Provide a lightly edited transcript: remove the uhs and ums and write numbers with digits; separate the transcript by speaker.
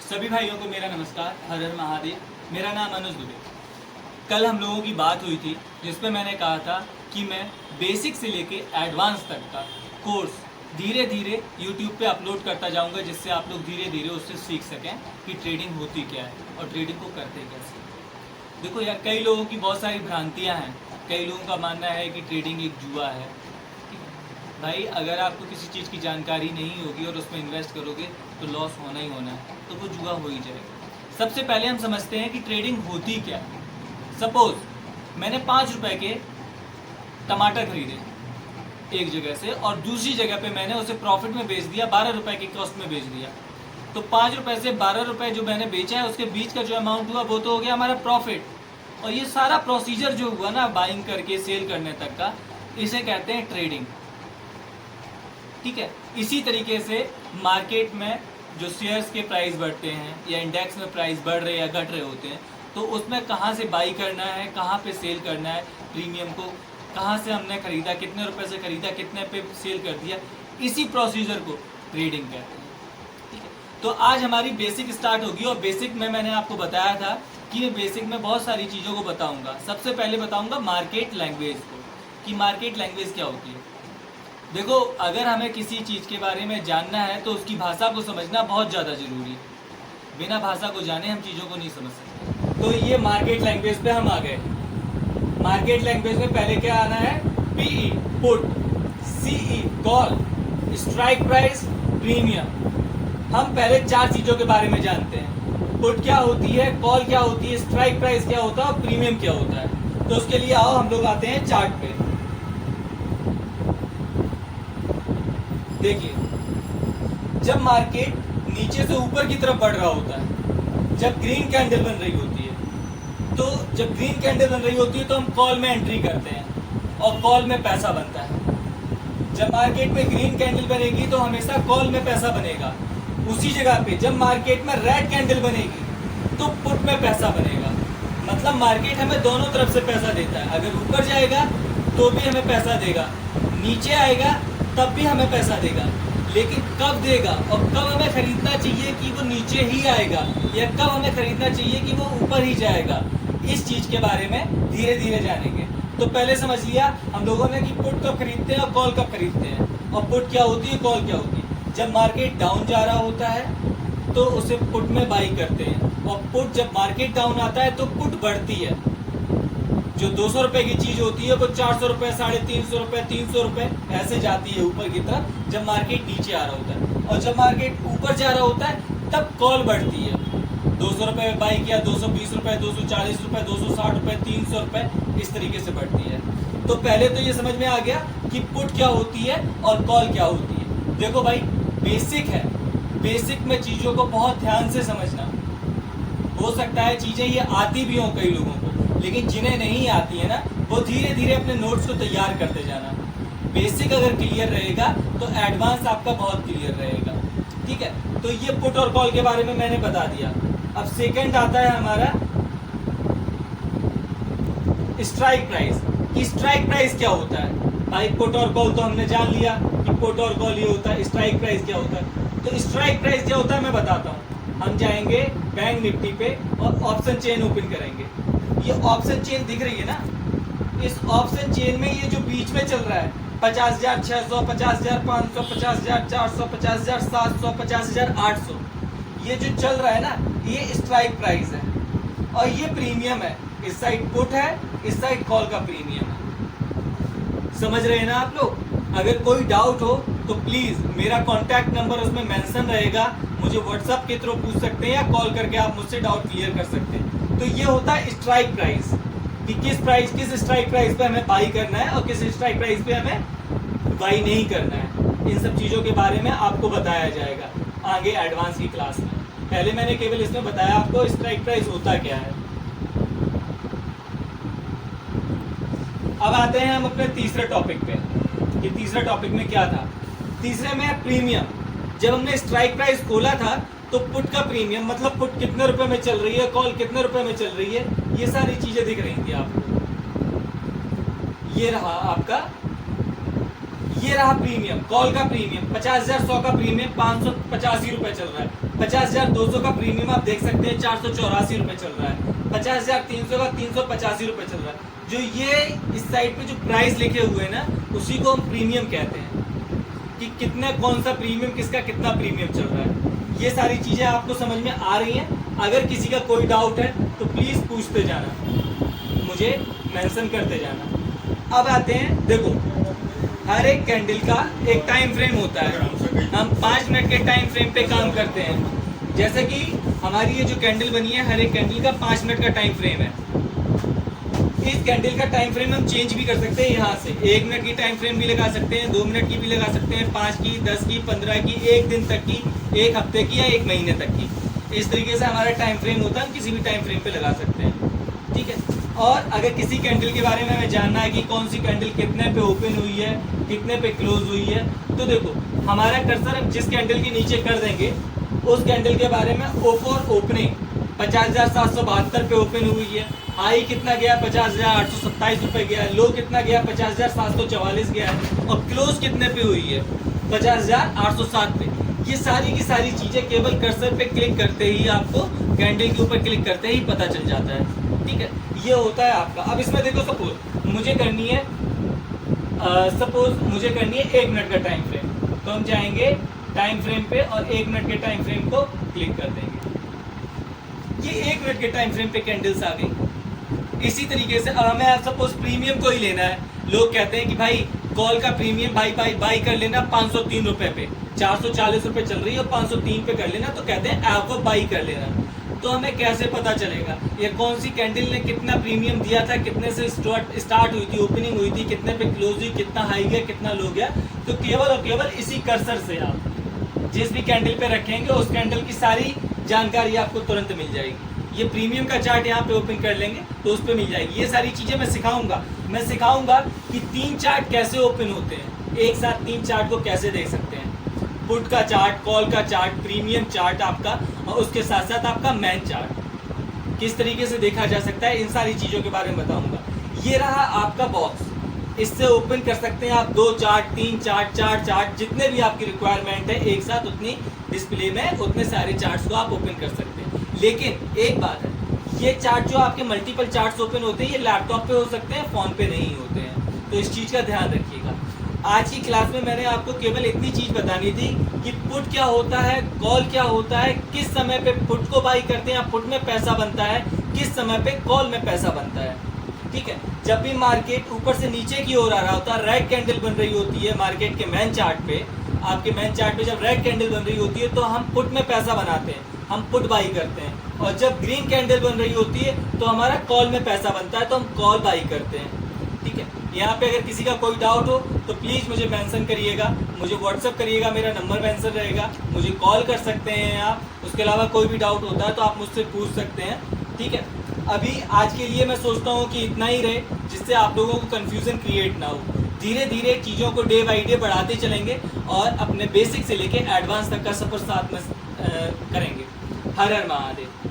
Speaker 1: सभी भाइयों को मेरा नमस्कार। हर हर महादेव। मेरा नाम अनुज दुबे। कल हम लोगों की बात हुई थी जिसमें मैंने कहा था कि मैं बेसिक से लेके एडवांस तक का कोर्स धीरे धीरे यूट्यूब पे अपलोड करता जाऊंगा, जिससे आप लोग धीरे धीरे उससे सीख सकें कि ट्रेडिंग होती क्या है और ट्रेडिंग को करते कैसे। देखो यार, कई लोगों की बहुत सारी भ्रांतियाँ हैं। कई लोगों का मानना है कि ट्रेडिंग एक जुआ है। भाई, अगर आपको किसी चीज़ की जानकारी नहीं होगी और उसमें इन्वेस्ट करोगे तो लॉस होना ही होना है, तो वो जुआ हो ही जाएगा। सबसे पहले हम समझते हैं कि ट्रेडिंग होती क्या है। सपोज मैंने 5 रुपए के टमाटर खरीदे एक जगह से और दूसरी जगह पे मैंने उसे प्रॉफिट में बेच दिया, 12 रुपए की कॉस्ट में बेच दिया। तो 5 रुपए से 12 रुपए जो मैंने बेचा है उसके बीच का जो अमाउंट हुआ वो तो हो गया हमारा प्रॉफिट। और ये सारा प्रोसीजर जो हुआ ना, बाइंग करके सेल करने तक का, इसे कहते हैं ट्रेडिंग। ठीक है। इसी तरीके से मार्केट में जो शेयर्स के प्राइस बढ़ते हैं या इंडेक्स में प्राइस बढ़ रहे या घट रहे होते हैं, तो उसमें कहाँ से बाई करना है, कहाँ पे सेल करना है, प्रीमियम को कहाँ से हमने खरीदा, कितने रुपए से खरीदा, कितने पे सेल कर दिया, इसी प्रोसीजर को ट्रेडिंग कहते हैं। ठीक है। तो आज हमारी बेसिक स्टार्ट होगी और बेसिक में मैंने आपको बताया था कि मैं बेसिक में बहुत सारी चीज़ों को बताऊंगा। सबसे पहले बताऊंगा मार्केट लैंग्वेज को, कि मार्केट लैंग्वेज क्या होती है। देखो, अगर हमें किसी चीज़ के बारे में जानना है तो उसकी भाषा को समझना बहुत ज़्यादा ज़रूरी है। बिना भाषा को जाने हम चीज़ों को नहीं समझ सकते। तो ये मार्केट लैंग्वेज पे हम आ गए। मार्केट लैंग्वेज में पहले क्या आना है? PE put, CE call, strike price, premium. हम पहले 4 चीज़ों के बारे में जानते हैं। पुट क्या होती है, कॉल क्या होती है, स्ट्राइक प्राइस क्या होता है और प्रीमियम क्या होता है। तो उसके लिए आओ हम लोग आते हैं चार्ट पे। देखिए, जब मार्केट नीचे से ऊपर की तरफ बढ़ रहा होता है, जब ग्रीन कैंडल बन रही होती है, तो जब ग्रीन कैंडल बन रही होती है तो हम कॉल में एंट्री करते हैं और कॉल में पैसा बनता है। जब मार्केट में ग्रीन कैंडल बनेगी तो हमेशा कॉल में पैसा बनेगा। उसी जगह पे जब मार्केट में रेड कैंडल बनेगी तो पुट में पैसा बनेगा। मतलब मार्केट हमें दोनों तरफ से पैसा देता है। अगर ऊपर जाएगा तो भी हमें पैसा देगा, नीचे आएगा तब भी हमें पैसा देगा। लेकिन कब देगा और कब हमें खरीदना चाहिए कि वो नीचे ही आएगा या कब हमें खरीदना चाहिए कि वो ऊपर ही जाएगा, इस चीज़ के बारे में धीरे धीरे जानेंगे। तो पहले समझ लिया हम लोगों ने कि पुट कब खरीदते हैं और कॉल कब खरीदते हैं, और पुट क्या होती है, कॉल क्या होती है। जब मार्केट डाउन जा रहा होता है तो उसे पुट में बाई करते हैं, और पुट जब मार्केट डाउन आता है तो पुट बढ़ती है। जो 200 रुपए की चीज होती है वो 400 रुपए, 350 रुपए, 300 रुपए ऐसे जाती है ऊपर की तरफ जब मार्केट नीचे आ रहा होता है। और जब मार्केट ऊपर जा रहा होता है तब कॉल बढ़ती है। 200 रुपए में बाई किया, 220 रुपए, 240 रुपए, 260 रुपए, 300 रुपए, इस तरीके से बढ़ती है। तो पहले तो ये समझ में आ गया कि पुट क्या होती है और कॉल क्या होती है। देखो भाई, बेसिक है। बेसिक में चीजों को बहुत ध्यान से समझना। हो सकता है चीजें ये आती भी हों कई लोगों को, लेकिन जिन्हें नहीं आती है ना, वो धीरे धीरे अपने नोट्स को तैयार करते जाना। बेसिक अगर क्लियर रहेगा तो एडवांस आपका बहुत क्लियर रहेगा। ठीक है। तो ये पुट और कॉल के बारे में मैंने बता दिया। अब सेकंड आता है हमारा स्ट्राइक प्राइस। स्ट्राइक प्राइस क्या होता है? भाई, पुट और कॉल तो हमने जान लिया कि पुट और कॉल ये होता है। स्ट्राइक प्राइस क्या होता है? तो स्ट्राइक प्राइस क्या होता है मैं बताता हूँ। हम जाएंगे बैंक निफ्टी पे और ऑप्शन चेन ओपन करेंगे। ये ऑप्शन चेन दिख रही है ना? इस ऑप्शन चेन में ये जो बीच में चल रहा है 50,600, 50,500, 50,400, 50,700, 50,800, ये जो चल रहा है ना, ये स्ट्राइक प्राइस है और ये प्रीमियम है। इस साइड पुट है, इस साइड कॉल का प्रीमियम है। समझ रहे हैं ना आप लोग? अगर कोई डाउट हो तो प्लीज मेरा कॉन्टैक्ट नंबर उसमें मेंशन रहेगा, मुझे व्हाट्सएप के थ्रू पूछ सकते हैं या कॉल करके आप मुझसे डाउट क्लियर कर सकते हैं। तो ये होता है स्ट्राइक प्राइस, कि किस स्ट्राइक प्राइस पे हमें बाई करना है और किस स्ट्राइक प्राइस पे हमें बाई नहीं करना है। इन सब चीज़ों के बारे में आपको बताया जाएगा आगे एडवांस की क्लास में। पहले मैंने केवल इसमें बताया आपको स्ट्राइक प्राइस होता क्या है। अब आते हैं हम अपने तीसरे टॉपिक पे कि तीसरे टॉपिक में क्या था। तीसरे में प्रीमियम। जब हमने स्ट्राइक प्राइस खोला था तो पुट का प्रीमियम, मतलब पुट कितने रुपए में चल रही है, कॉल कितने रुपए में चल रही है, ये सारी चीजें दिख रही थी आपको। ये रहा आपका, ये रहा प्रीमियम, कॉल का प्रीमियम 50,100 का प्रीमियम 585 रुपए चल रहा है। 50,200 का प्रीमियम आप देख सकते हैं 484 रुपए चल रहा है। 50,300 का 385 रुपए चल रहा है। जो ये इस साइड पे जो प्राइस लिखे हुए हैं ना, उसी को हम प्रीमियम कहते हैं कि कितना कौन सा प्रीमियम किसका कितना प्रीमियम चल रहा है। ये सारी चीज़ें आपको समझ में आ रही हैं। अगर किसी का कोई डाउट है तो प्लीज़ पूछते जाना, मुझे मेंशन करते जाना। अब आते हैं, देखो हर एक कैंडल का एक टाइम फ्रेम होता है। हम 5 मिनट के टाइम फ्रेम पे काम करते हैं। जैसे कि हमारी ये जो कैंडल बनी है, हर एक कैंडल का 5 मिनट का टाइम फ्रेम है। इस कैंडल का टाइम फ्रेम हम चेंज भी कर सकते हैं। यहाँ से 1 मिनट की टाइम फ्रेम भी लगा सकते हैं, 2 मिनट की भी लगा सकते हैं, 5 की, 10 की, 15 की, 1 दिन तक की, 1 हफ्ते की या 1 महीने तक की। इस तरीके से हमारा टाइम फ्रेम होता है, हम किसी भी टाइम फ्रेम पे लगा सकते हैं, ठीक है। और अगर किसी कैंडल के बारे में हमें जानना है कि कौन सी कैंडल कितने पे ओपन हुई है, कितने पे क्लोज हुई है, तो देखो हमारा कर्सर हम जिस कैंडल के नीचे कर देंगे उस कैंडल के बारे में ओफर ओपनिंग 50,772 पे ओपन हुई है, हाई कितना गया 50,827 रुपए गया है, लो कितना गया 50,744 गया है, और क्लोज कितने पे हुई है 50,807 पे। ये सारी की सारी चीज़ें केवल कर्सर पे क्लिक करते ही आपको, कैंडल के ऊपर क्लिक करते ही पता चल जाता है, ठीक है। ये होता है आपका। अब इसमें देखो सपोज मुझे करनी है 1 मिनट का टाइम फ्रेम, तो हम जाएंगे टाइम फ्रेम पे और 1 मिनट के टाइम फ्रेम को क्लिक कर देंगे। ये 1 मिनट के टाइम फ्रेम पे कैंडल्स आ गई। इसी तरीके से हमें सपोज प्रीमियम को ही लेना है। लोग कहते हैं कि भाई कॉल का प्रीमियम बाई कर लेना 503 रुपए पे, 440 रुपए चल रही है और 503 पे कर लेना, तो कहते हैं ऐप को बाई कर लेना। तो हमें कैसे पता चलेगा ये कौन सी कैंडल ने कितना प्रीमियम दिया था, कितने से स्टार्ट हुई थी, ओपनिंग हुई थी, कितने पे क्लोज हुई, कितना हाई गया, कितना लो गया। तो केवल और केवल इसी कर्सर से आप जिस भी कैंडल पे रखेंगे उस कैंडल की सारी जानकारी आपको तुरंत मिल जाएगी। ये प्रीमियम का चार्ट यहाँ पे ओपन कर लेंगे तो उस पर मिल जाएगी। ये सारी चीज़ें मैं सिखाऊंगा कि 3 चार्ट कैसे ओपन होते हैं, एक साथ 3 चार्ट को कैसे देख सकते हैं। पुट का चार्ट, कॉल का चार्ट, प्रीमियम चार्ट आपका, और उसके साथ साथ आपका मैन चार्ट किस तरीके से देखा जा सकता है, इन सारी चीज़ों के बारे में बताऊंगा। ये रहा आपका बॉक्स, इससे ओपन कर सकते हैं आप 2 चार्ट, 3 चार्ट, 4 चार्ट, जितने भी आपकी रिक्वायरमेंट है एक साथ उतनी डिस्प्ले में उतने सारे चार्ट्स को आप ओपन कर सकते हैं। लेकिन एक बात है, ये चार्ट जो आपके मल्टीपल चार्ट्स ओपन होते हैं ये लैपटॉप पे हो सकते हैं, फ़ोन पे नहीं होते हैं, तो इस चीज़ का ध्यान रखिएगा। आज की क्लास में मैंने आपको केवल इतनी चीज़ बतानी थी कि पुट क्या होता है, कॉल क्या होता है, किस समय पे पुट को बाई करते हैं, पुट में पैसा बनता है, किस समय पे कॉल में पैसा बनता है, ठीक है। जब भी मार्केट ऊपर से नीचे की ओर आ रहा होता है, रेड कैंडल बन रही होती है मार्केट के मैन चार्ट पे, आपके मैन चार्ट पे जब रेड कैंडल बन रही होती है तो हम पुट में पैसा बनाते हैं, हम पुट बाई करते हैं। और जब ग्रीन कैंडल बन रही होती है तो हमारा कॉल में पैसा बनता है, तो हम कॉल बाई करते हैं, ठीक है। यहाँ पे अगर किसी का कोई डाउट हो तो प्लीज़ मुझे मेंशन करिएगा, मुझे व्हाट्सअप करिएगा, मेरा नंबर मेंशन रहेगा, मुझे कॉल कर सकते हैं आप। उसके अलावा कोई भी डाउट होता है तो आप मुझसे पूछ सकते हैं, ठीक है। अभी आज के लिए मैं सोचता हूँ कि इतना ही रहे, जिससे आप लोगों को कन्फ्यूज़न क्रिएट ना हो। धीरे धीरे चीज़ों को डे बाई डे बढ़ाते चलेंगे और अपने बेसिक से लेके एडवांस तक का सफ़र साथ में करेंगे। हर हर महादेव।